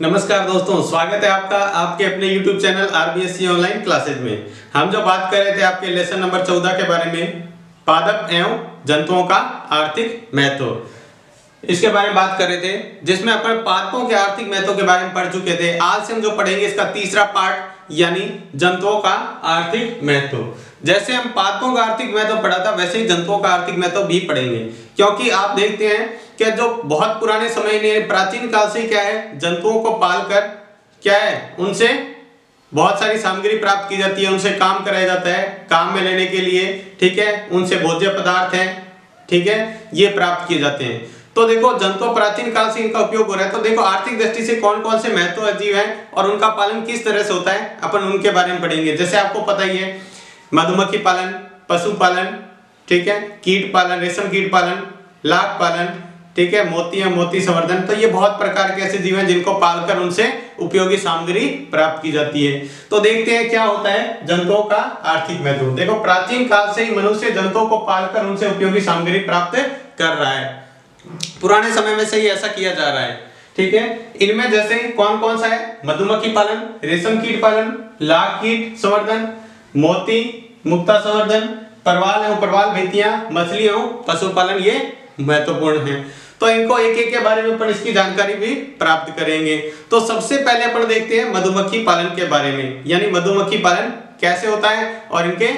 नमस्कार दोस्तों, स्वागत है आपका आपके अपने YouTube channel RBSC online classes में। हम जो बात कर रहे थे आपके लेसन नंबर 14 के बारे में, पादप एवं जंतुओं का आर्थिक महत्व, इसके बारे में बात कर रहे थे, जिसमें अपन पादपों के आर्थिक महत्व के बारे में पढ़ चुके थे। आज से हम जो पढ़ेंगे इसका तीसरा पार्ट, यानी जंतुओं का आर्थिक महत्व। जैसे हम पादपों का आर्थिक महत्व पढ़ा था, वैसे ही जंतुओं का आर्थिक महत्व भी पढ़ेंगे, क्योंकि आप देखते हैं कि जो बहुत पुराने समय में, प्राचीन काल से क्या है, जंतुओं को पालकर क्या है, उनसे बहुत सारी सामग्री प्राप्त की जाती है, उनसे काम कराया जाता है, काम में लेने के लिए, ठीक है, उनसे भोज्य पदार्थ है, ठीक है, ये प्राप्त किए जाते हैं। तो देखो, जंतु प्राचीन काल से इनका उपयोग हो रहा है। तो देखो, आर्थिक दृष्टि से कौन कौन से महत्व जीव हैं और उनका पालन किस तरह से होता है, अपन उनके बारे में पढ़ेंगे। जैसे आपको पता ही है, मधुमक्खी पालन, पशुपालन, ठीक है, कीट पालन, रेशम कीट पालन, लाख पालन, ठीक है, मोती संवर्धन। तो ये बहुत प्रकार के ऐसे जीव हैं जिनको पालकर उनसे उपयोगी सामग्री प्राप्त की जाती है। तो देखते हैं क्या होता है जंतुओं का आर्थिक महत्व। देखो, प्राचीन काल से ही मनुष्य जंतुओं को पालकर उनसे उपयोगी सामग्री प्राप्त कर रहा है। पुराने समय में से ही ऐसा किया जा रहा है, ठीक है। इनमें जैसे कौन कौन सा है, मधुमक्खी पालन, रेशम कीट पालन, लाख कीट संवर्धन, मोती मुक्ता संवर्धन, परवाल एवं परवाल भित्तियां, मछली एवं पशुपालन, ये महत्वपूर्ण है। तो इनको एक एक के बारे में अपन इसकी जानकारी भी प्राप्त करेंगे। तो सबसे पहले अपन देखते हैं मधुमक्खी पालन के बारे में, यानी मधुमक्खी पालन कैसे होता है और इनके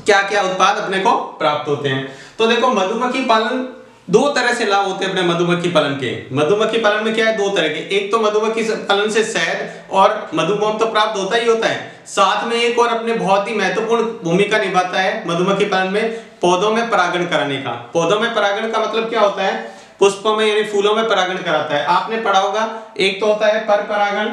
क्या क्या उत्पाद अपने को प्राप्त होते हैं। तो देखो, मधुमक्खी पालन दो तरह से लाभ होते हैं अपने मधुमक्खी पालन के। मधुमक्खी पालन में क्या है, दो तरह के, एक तो मधुमक्खी पालन से शहद और मधुमोम तो प्राप्त होता ही होता है, साथ में एक और अपने बहुत ही महत्वपूर्ण भूमिका निभाता है मधुमक्खी पालन में, पौधों में परागण कराने का। पौधों में परागण का मतलब क्या होता है, पुष्पों में यानी फूलों में परागण कराता है। आपने पढ़ा होगा, एक तो होता है पर परागण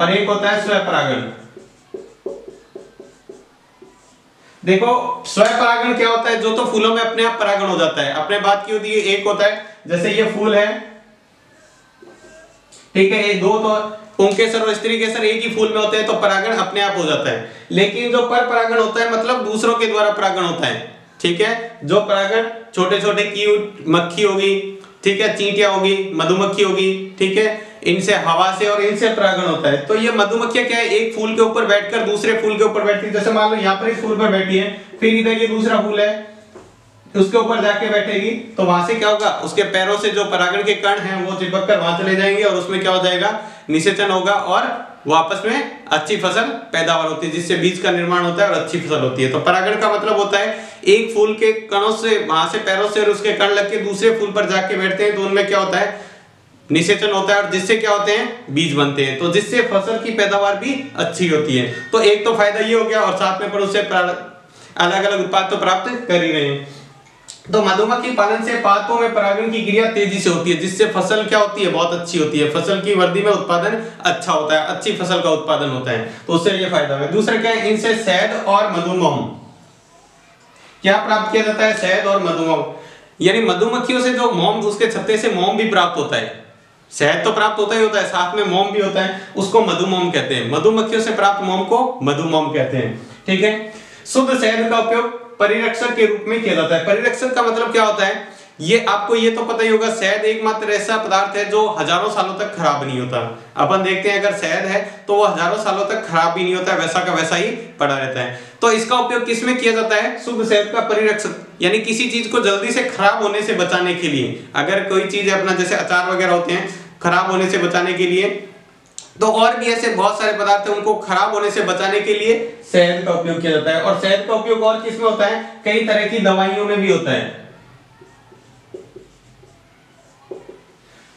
और एक होता है स्व परागण। देखो, स्व परागण क्या होता है, जो तो फूलों में अपने आप परागण हो जाता है, अपने बात की होती है। एक होता है, जैसे ये फूल है, ठीक है, ये दो तो पुंकेसर और स्त्री केसर एक ही फूल में होते हैं, तो परागण अपने आप हो जाता है। लेकिन जो पर परागण होता है, मतलब दूसरों के द्वारा परागण होता है, ठीक है, जो परागण छोटे छोटे कीट, मक्खी होगी, ठीक है, चींटियां होगी, मधुमक्खी होगी, ठीक है, इनसे हवा से और इनसे परागण होता है। तो ये मधुमक्खियां क्या है, एक फूल के ऊपर बैठकर दूसरे फूल के ऊपर बैठती है। जैसे मान लो यहाँ पर इस फूल पर बैठी है, फिर इधर ये दूसरा फूल है, उसके ऊपर जाके बैठेगी, तो वहां से क्या होगा, उसके पैरों से जो परागण के कण हैं वो चिपक कर वहां चले जाएंगे और उसमें क्या हो जाएगा, निषेचन होगा और वापस में अच्छी फसल पैदावार होती है, जिससे बीज का निर्माण होता है और अच्छी फसल होती है। तो परागण का मतलब होता है एक फूल के कणों से, वहां से पैरों से और उसके कण लग के दूसरे फूल पर जाके बैठते हैं, तो उनमें क्या होता है, निषेचन होता है और जिससे क्या होते हैं, बीज बनते हैं, तो जिससे फसल की पैदावार भी अच्छी होती है। तो एक तो फायदा ये हो गया, और साथ में पर उससे अलग अलग उत्पाद तो प्राप्त कर ही रहे हैं। तो मधुमक्खी पालन से पादपों में परागण की क्रिया तेजी से होती है, जिससे फसल क्या होती है, बहुत अच्छी होती है, फसल की वृद्धि में उत्पादन अच्छा होता है, अच्छी फसल का उत्पादन होता है, तो उससे ये फायदा है। दूसरा क्या है, इनसे शहद और मधुमोम क्या प्राप्त किया जाता है, शहद और मधुमोम, यानी मधुमक्खियों से जो मोम, उसके छत्ते से मोम भी प्राप्त होता है। शहद तो प्राप्त होता ही होता है, साथ में मोम भी होता है, उसको मधुमोम कहते हैं। मधुमक्खियों से प्राप्त मोम को मधुमोम कहते हैं, ठीक है। शुद्ध शहद का उपयोग परिरक्षक के रूप में किया जाता है। परिरक्षक का मतलब क्या होता है, ये आपको ये तो पता ही होगा, शहद एकमात्र ऐसा पदार्थ है जो हजारों सालों तक खराब नहीं होता। अपन देखते हैं, अगर शहद है तो वो हजारों सालों तक खराब भी नहीं होता, वैसा का वैसा ही पड़ा रहता है। तो इसका उपयोग किसमें किया जाता है, शुद्ध शहद का परिरक्षक, यानी किसी चीज को जल्दी से खराब होने से बचाने के लिए। अगर कोई चीज अपना, जैसे अचार वगैरह होते हैं, खराब होने से बचाने के लिए, तो और भी ऐसे बहुत सारे पदार्थ हैं, उनको खराब होने से बचाने के लिए शहद का उपयोग किया जाता है। और शहद का उपयोग और किसमें होता है, कई तरह की दवाइयों में भी होता है,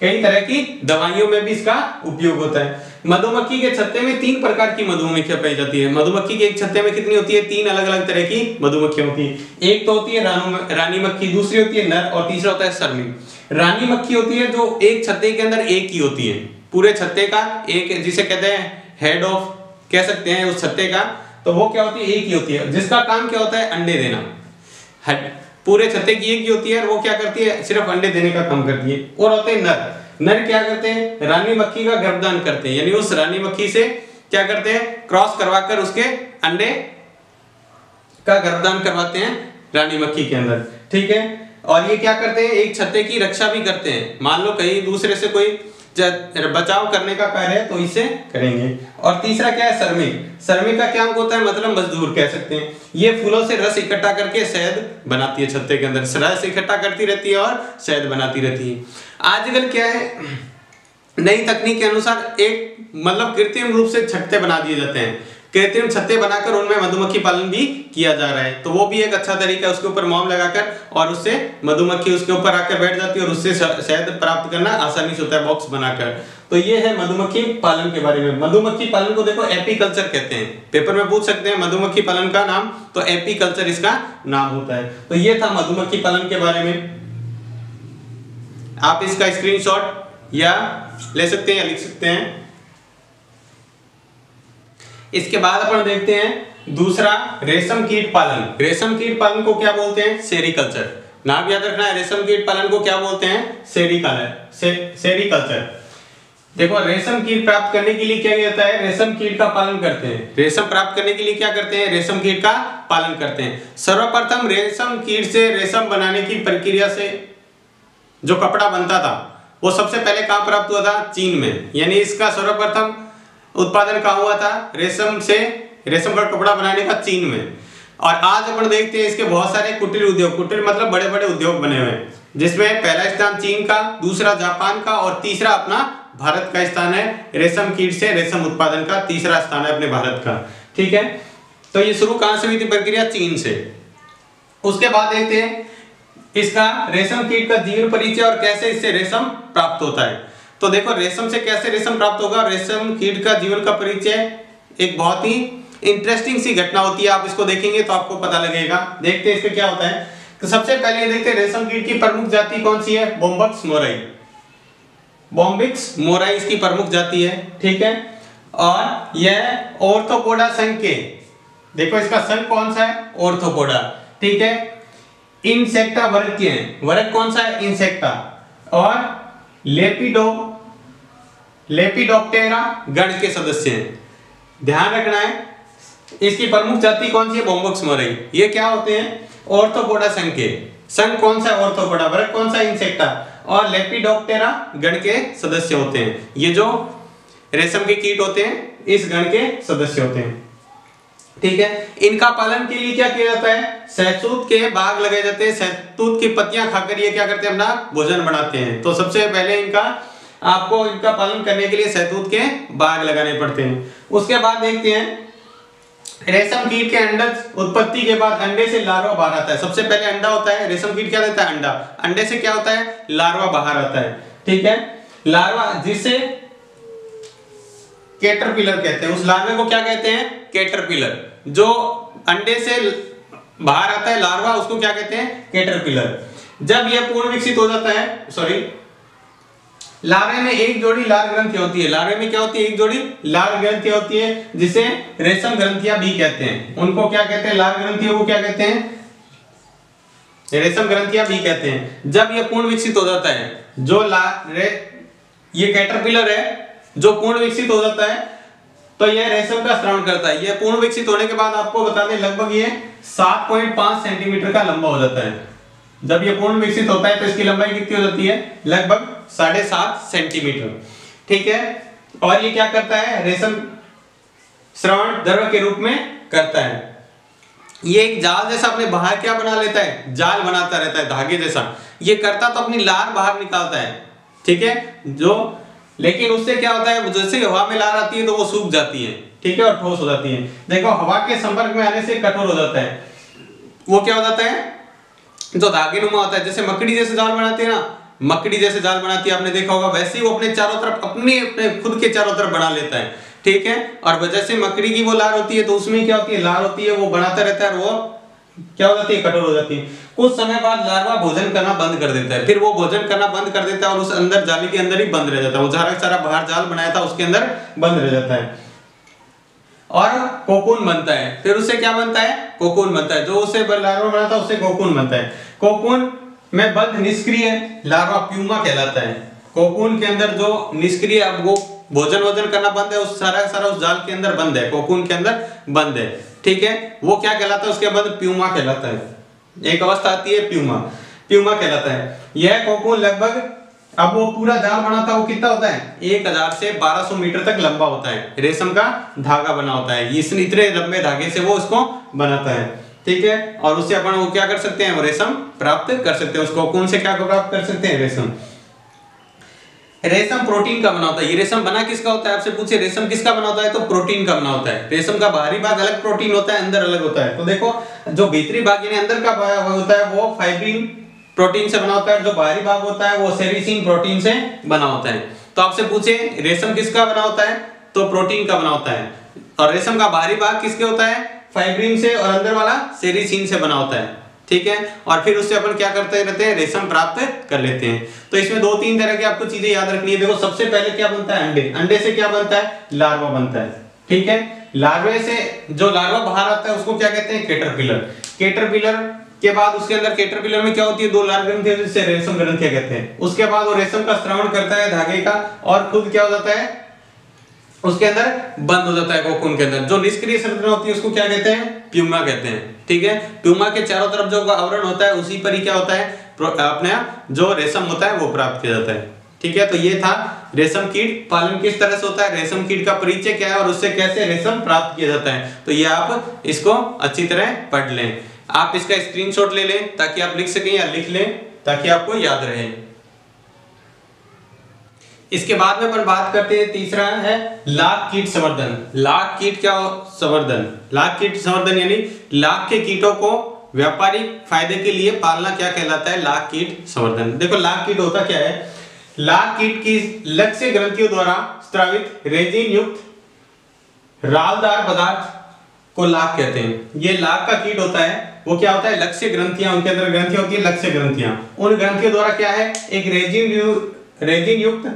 कई तरह की दवाइयों में भी इसका उपयोग होता है। मधुमक्खी के छत्ते में 3 प्रकार की मधुमक्खियां पाई जाती है। मधुमक्खी के एक छत्ते में कितनी होती है, 3 अलग अलग तरह की मधुमक्खियां होती है। एक तो होती है रानी मक्खी, दूसरी होती है नर, और तीसरा होता है श्रमिक। रानी मक्खी होती है जो एक छत्ते के अंदर एक ही होती है, पूरे छत्ते का एक, जिसे कहते हैं हेड ऑफ कह सकते हैं उस छत्ते का, तो वो क्या होती है, एक ही होती है, जिसका काम क्या होता है, अंडे देना। पूरे छत्ते की एक ही होती है और वो क्या करती है, सिर्फ अंडे देने का काम करती है। और होते हैं नर। नर क्या करते हैं, रानी मक्खी का गर्भदान करते हैं, यानी उस रानी मक्खी से क्या करते हैं, क्रॉस करवाकर उसके अंडे का गर्भदान करवाते हैं रानी मक्खी के अंदर, ठीक है। और ये क्या करते हैं, एक छत्ते की रक्षा भी करते हैं। मान लो कहीं दूसरे से कोई बचाव करने का कार्य है तो इसे करेंगे। और तीसरा क्या है, श्रमिक। श्रमिक का क्या अंक होता है, मतलब मजदूर कह सकते हैं। ये फूलों से रस इकट्ठा करके शहद बनाती है, छत्ते के अंदर रस इकट्ठा करती रहती है और शहद बनाती रहती है। आजकल क्या है, नई तकनीक के अनुसार एक मतलब कृत्रिम रूप से छत्ते बना दिए जाते हैं, कृत्रिम छत्ते बनाकर उनमें मधुमक्खी पालन भी किया जा रहा है। तो वो भी एक अच्छा तरीका है, उसके ऊपर मोम लगाकर और उससे मधुमक्खी उसके ऊपर आकर बैठ जाती है और उससे शहद प्राप्त करना आसानी से होता है, बॉक्स बनाकर। तो ये है मधुमक्खी पालन के बारे में। मधुमक्खी पालन को देखो एपीकल्चर कहते हैं, पेपर में पूछ सकते हैं मधुमक्खी पालन का नाम, तो एपीकल्चर इसका नाम होता है। तो ये था मधुमक्खी पालन के बारे में। आप इसका स्क्रीनशॉट या ले सकते हैं या लिख सकते हैं। इसके बाद अपन देखते हैं दूसरा, रेशम कीट पालन। रेशम कीट पालन को क्या बोलते हैं, सेरीकल्चर। नाम याद रखना है, रेशम कीट पालन को क्या बोलते हैं, सेरीकल्चर। देखो रेशम कीट प्राप्त करने के लिए क्या जाता है, रेशम कीट का पालन करते हैं। रेशम प्राप्त करने के लिए क्या करते हैं, रेशम कीट का पालन करते हैं। सर्वप्रथम रेशम कीट से रेशम बनाने की प्रक्रिया से जो कपड़ा बनता था वो सबसे पहले कहां प्राप्त हुआ था, चीन में। यानी इसका सर्वप्रथम उत्पादन कहां हुआ था, रेशम से रेशम का कपड़ा बनाने का चीन में। और आज अपन देखते हैं इसके बहुत सारे कुटीर उद्योग, कुटीर मतलब बड़े बड़े उद्योग बने हुए हैं, जिसमें पहला स्थान चीन का, दूसरा जापान का और तीसरा अपना भारत का स्थान है। रेशम कीट से रेशम उत्पादन का तीसरा स्थान है अपने भारत का। ठीक है, तो ये शुरू कहां से हुई थी प्रक्रिया, चीन से। उसके बाद देखते हैं इसका रेशम कीट का जीवन परिचय और कैसे इससे रेशम प्राप्त होता है। तो देखो रेशम से कैसे रेशम प्राप्त होगा, रेशम कीट का जीवन का परिचय एक बहुत ही इंटरेस्टिंग सी घटना होती है। आप इसको देखेंगे तो आपको पता लगेगा। देखते हैं इसका क्या होता है। तो सबसे पहले देखते हैं रेशम कीट की प्रमुख जाति कौन सी है, बोम्बिक्स मोराई। बोम्बिक्स मोराई इसकी प्रमुख जाति है। ठीक है, और यह ऑर्थोपोडा संघ के, देखो इसका संघ कौन सा है, ऑर्थोपोडा। ठीक है, इंसेक्टा वर्ग के हैं। वर्ग कौन सा है, इंसेक्टा। और लेपिडोप्टेरा गण के सदस्य हैं। ध्यान रखना है, इसकी प्रमुख जाति कौन सी है, बोम्बिक्स मोराई। ये क्या होते हैं, ऑर्थोपोडा संघ के। संघ कौन सा है, ऑर्थोपोडा। वर्ग कौन सा है, इंसेक्टा। और लेपिडोप्टेरा गण के सदस्य होते हैं। ये जो रेशम के कीट होते हैं इस गण के सदस्य होते हैं। ठीक है, इनका पालन के लिए क्या किया जाता है, शहतूत के बाग लगाए जाते हैं। शहतूत की पत्तियां खाकर ये क्या करते हैं, अपना भोजन बनाते हैं। तो सबसे पहले आपको इनका पालन करने के लिए शहतूत के बाग लगाने पड़ते हैं। उसके बाद देखते हैं रेशम कीट के अंडज उत्पत्ति के बाद अंडे से लार्वा बाहर आता है। सबसे पहले अंडा होता है, रेशम कीट क्या देता है, अंडा। अंडे से क्या होता है, लार्वा बाहर आता है। ठीक है, लार्वा जिसे कैटरपिलर कहते हैं, उस लार्वे को क्या कहते हैं, कैटरपिलर। जो अंडे से बाहर आता है लार्वा, उसको क्या कहते हैं, कैटरपिलर। जब यह पूर्ण विकसित हो जाता है, लार्वे में एक जोड़ी लार ग्रंथि होती है। लार्वे में क्या होती है, एक जोड़ी लार ग्रंथि होती है, जिसे रेशम ग्रंथियां भी कहते हैं। उनको क्या कहते हैं, लार ग्रंथियों को क्या कहते हैं, रेशम ग्रंथियां भी कहते हैं। जब यह पूर्ण विकसित हो जाता है, ये कैटरपिलर है जो पूर्ण विकसित हो जाता है, तो यह रेशम का स्राव करता है। यह पूर्ण विकसित होने के बाद आपको बता दें लगभग ये 7.5 सेंटीमीटर का लंबा हो जाता है। जब ये पूर्ण विकसित होता है तो इसकी लंबाई कितनी हो जाती है, लगभग 7.5 सेंटीमीटर। ठीक है, और ये क्या करता है, रेशम श्रवण द्रव के रूप में करता है। ये एक जाल जैसा अपने बाहर क्या बना लेता है, जाल बनाता रहता है धागे जैसा। ये करता तो अपनी लार बाहर निकालता है। ठीक है, लेकिन उससे क्या होता है, जैसे हवा में लार आती है तो वो सूख जाती है। ठीक है, और ठोस हो जाती है। देखो हवा के संपर्क में आने से कठोर हो जाता है। वो क्या हो जाता है, जो धागे नुमा होता है। जैसे मकड़ी जैसे जाल बनाती है ना, मकड़ी जैसे जाल बनाती है, आपने देखा होगा, वैसे ही वो अपने चारों तरफ अपने खुद के चारों तरफ बना लेता है। ठीक है, और जैसे मकड़ी की वो लार होती है तो उसमें क्या होती है, लार होती है, वो बनाता रहता है और वो क्या हो जाती है, कठोर हो जाती है। कुछ समय बाद लार्वा भोजन करना बंद कर देता है। फिर वो भोजन करना बंद कर देता है और उस अंदर जाली के अंदर ही बंद रह जाता है। वो सारा बाहर जाल बनाया था उसके अंदर बंद रह जाता है और कोकून बनता है। फिर उससे क्या बनता है, कोकून बनता है। जो उससे लार्वा बना था उससे कोकून बनता है। कोकून में बंद निष्क्रिय लार्वा प्यूमा कहलाता है। कोकून के अंदर जो निष्क्रिय, अब वो भोजन करना बंद है, उस सारा उस जाल के अंदर बंद है, कोकून के अंदर बंद है। ठीक है, वो क्या कहलाता है, उसके बाद प्यूमा कहलाता है। एक अवस्था आती है प्यूमा। प्यूमा कहलाता है। यह कोकून लगभग, अब वो पूरा जाल बनाता है वो कितना होता है 1000 से 1200 मीटर तक लंबा होता है, रेशम का धागा बना होता है, इस इतने लंबे धागे से वो उसको बनाता है, ठीक है। और उससे अपन वो क्या कर सकते हैं, वो रेशम प्राप्त कर सकते हैं, उस कोकून से क्या प्राप्त कर सकते हैं, रेशम। रेशम प्रोटीन का बना होता है। ये रेशम बना किसका होता है, आपसे पूछे रेशम किसका बना होता है, तो प्रोटीन का बना होता है। रेशम का बाहरी भाग अलग प्रोटीन होता है, अंदर अलग होता है। तो देखो जो भीतरी भाग यानी अंदर का भाग होता है वो फाइब्रिन प्रोटीन से बना होता है, जो बाहरी भाग होता है वो सेरिसिन प्रोटीन से बना होता है। तो आपसे पूछे रेशम किसका बना होता है, तो प्रोटीन का बना होता है। और रेशम का बाहरी भाग किसके होता है, फाइब्रिन से, और अंदर वाला सेरिसिन से बना होता है, ठीक है। और फिर उससे अपन क्या करते रहते हैं, रेशम प्राप्त कर लेते हैं। तो इसमें 2-3 तरह की आपको चीजें याद रखनी है। देखो सबसे पहले क्या बनता है, अंडे। अंडे से क्या बनता है, लार्वा बनता है, ठीक है। लार्वे से जो लार्वा बाहर आता है उसको क्या कहते हैं, कैटरपिलर। कैटरपिलर के बाद उसके अंदर कैटरपिलर में क्या होती है, 2 लाल ग्रंथियां जिससे रेशम ग्रंथियां कहते हैं। उसके बाद वो रेशम का स्रावण करता है धागे का, और खुद क्या हो जाता है, उसके अंदर बंद हो जाता है कोकून के अंदर। जो निष्क्रिय संरचना होती है उसको क्या कहते हैं, प्यूमा कहते हैं, ठीक है। प्यूमा के चारों तरफ जो आवरण होता है उसी पर ही क्या होता है, अपने जो रेशम होता है वो प्राप्त किया जाता है, ठीक है। तो ये था रेशम कीट पालन किस तरह से होता है, रेशम कीट का परिचय क्या है और उससे कैसे रेशम प्राप्त किया जाता है। तो ये आप इसको अच्छी तरह पढ़ लें। आप इसका स्क्रीनशॉट ले लें ताकि आप लिख सकें, या लिख लें ताकि आपको याद रहे। इसके बाद में अपन बात करते हैं, तीसरा है लाख कीट संवर्धन। लाख कीट क्या संवर्धन, लाख कीट संवर्धन यानी लाख के कीटों को व्यापारिक फायदे के लिए पालना क्या कहलाता है, लाख कीट संवर्धन। देखो लाख कीट होता क्या है, लाख कीट की लक्ष्य ग्रंथियों द्वारा स्त्रावित रेजिन युक्त रालदार पदार्थ को लाख कहते हैं। ये लाख का कीट होता है, वो क्या होता है, लक्ष्य ग्रंथियां, उनके अंदर ग्रंथियां होती है लक्ष्य ग्रंथियां। उन ग्रंथियों द्वारा क्या है, एक रेजिन युक्त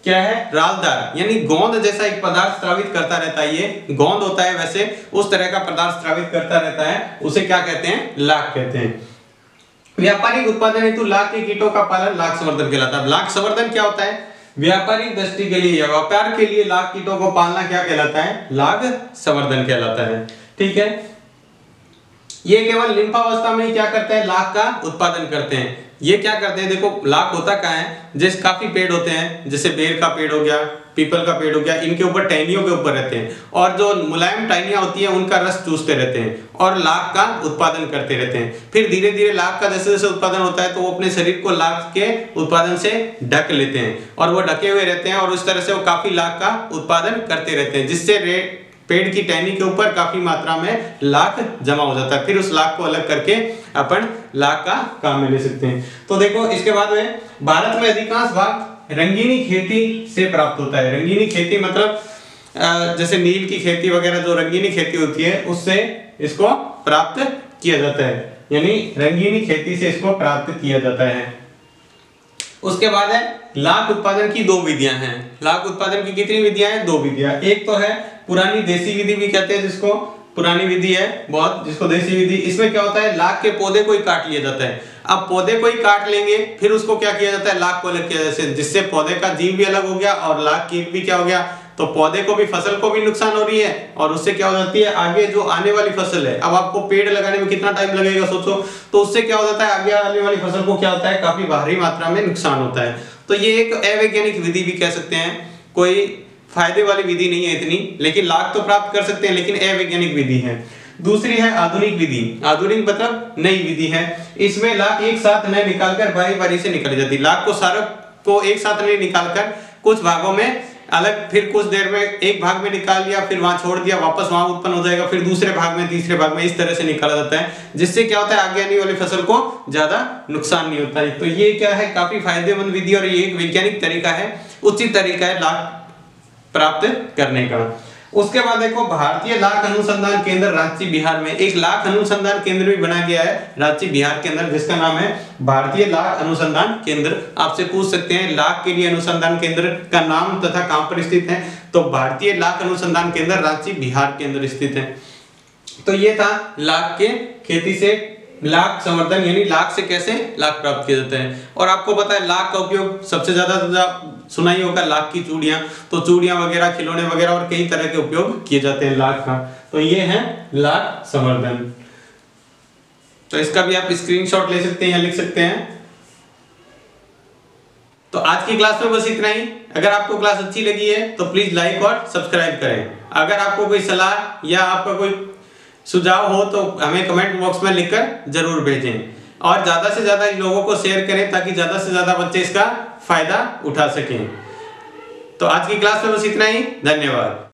क्या है, रालदार यानी गोंद जैसा एक पदार्थ स्रावित करता रहता है। ये गोंद होता है वैसे उस तरह का पदार्थ स्रावित करता रहता है, उसे क्या कहते हैं, लाख कहते हैं। व्यापारिक उत्पादन हेतु लाख के कीटों का पालन लाख संवर्धन कहलाता है। लाख संवर्धन क्या होता है, व्यापारिक दृष्टि के लिए या व्यापार के लिए लाख कीटों को पालना क्या कहलाता है, लाख संवर्धन कहलाता है, ठीक है। ये केवल लिम्फावस्था में ही क्या करते हैं, लाख का उत्पादन करते हैं। ये क्या करते हैं, देखो लाख होता क्या है, जैसे काफी पेड़ होते हैं, जैसे बेर का पेड़ हो गया, पीपल का पेड़ हो गया, इनके ऊपर टहनियों के ऊपर रहते हैं, और जो मुलायम टहनियां होती हैं उनका रस चूसते रहते हैं और लाख का उत्पादन करते रहते हैं। फिर धीरे धीरे लाख का जैसे जैसे उत्पादन होता है तो वो अपने शरीर को लाख के उत्पादन से ढक लेते हैं, और वो ढके हुए रहते हैं, और उस तरह से वो काफी लाख का उत्पादन करते रहते हैं, जिससे पेड़ की टहनी के ऊपर काफी मात्रा में लाख जमा हो जाता है। फिर उस लाख को अलग करके अपन लाख का काम में ले सकते हैं। तो देखो इसके बाद में भारत में अधिकांश भाग रंगीनी खेती से प्राप्त होता है। रंगीनी खेती मतलब जैसे नील की खेती वगैरह, जो रंगीनी खेती होती है उससे इसको प्राप्त किया जाता है, यानी रंगीनी खेती से इसको प्राप्त किया जाता है। उसके बाद है लाख उत्पादन की 2 विधियां हैं। लाख उत्पादन की कितनी विधियां हैं, 2 विधियां। एक तो है पुरानी देसी विधि भी कहते हैं, जिसको पुरानी विधि है बहुत, जिसको देसी विधि। इसमें क्या होता है, लाख के पौधे को ही काट लिया जाता है। अब पौधे को ही काट लेंगे, फिर उसको क्या किया जाता है, लाख को अलग किया जाता है, जिससे पौधे का जीव भी अलग हो गया और लाख कीट भी क्या हो गया, तो पौधे को भी, फसल को भी नुकसान हो रही है, और उससे क्या हो जाती है, आगे जो आने वाली फसल है, अब आपको पेड़ लगाने में कितना टाइम लगेगा सोचो, तो उससे क्या हो जाता है, आगे आने वाली फसल को क्या होता है, काफी भारी मात्रा में नुकसान होता है। तो ये एक अवैज्ञानिक विधि भी कह सकते हैं, कोई फायदे वाली विधि नहीं है इतनी, लेकिन लाख तो प्राप्त कर सकते हैं, लेकिन अवैज्ञानिक विधि है। दूसरी है आधुनिक विधि। आधुनिक मतलब नई विधि है। इसमें लाख एक साथ नहीं निकालकर बारी बारी से निकाली जाती है। लाख को सारे को एक साथ नहीं निकालकर कुछ भागों में अलग, फिर कुछ देर में एक भाग में निकाल लिया, फिर वहां छोड़ दिया, वापस वहां उत्पन्न हो जाएगा, फिर दूसरे भाग में, तीसरे भाग में, इस तरह से निकाला जाता है, जिससे क्या होता है, आगे आने वाली फसल को ज्यादा नुकसान नहीं होता है। तो ये क्या है, काफी फायदेमंद विधि, और ये एक वैज्ञानिक तरीका है, उचित तरीका है लाख प्राप्त करने का। उसके बाद देखो भारतीय लाख अनुसंधान केंद्र रांची बिहार में एक लाख अनुसंधान केंद्र भी बना गया है रांची बिहार के अंदर, जिसका नाम है भारतीय लाख अनुसंधान केंद्र। आपसे पूछ सकते हैं लाख के लिए अनुसंधान केंद्र का नाम तथा कहां पर स्थित है, तो भारतीय लाख अनुसंधान केंद्र रांची बिहार के अंदर स्थित है। तो ये था लाख के खेती से लाख संवर्धन, यानी लाख से कैसे लाख प्राप्त किया जाता है। और आपको पता है लाख का उपयोग सबसे ज्यादा सुनाई होगा, लाख की चूड़ियां, तो चूड़ियां वगैरह, खिलौने वगैरह और कई तरह के उपयोग किए जाते हैं लाख का। तो ये है लाख संवर्धन। तो इसका भी आप स्क्रीनशॉट ले सकते हैं या लिख सकते हैं। तो आज की क्लास में बस इतना ही। अगर आपको क्लास अच्छी लगी है तो प्लीज लाइक और सब्सक्राइब करें। अगर आपको कोई सलाह या आपका कोई सुझाव हो तो हमें कमेंट बॉक्स में लिखकर जरूर भेजें और ज़्यादा से ज़्यादा लोगों को शेयर करें ताकि ज़्यादा से ज़्यादा बच्चे इसका फायदा उठा सकें। तो आज की क्लास में बस इतना ही। धन्यवाद।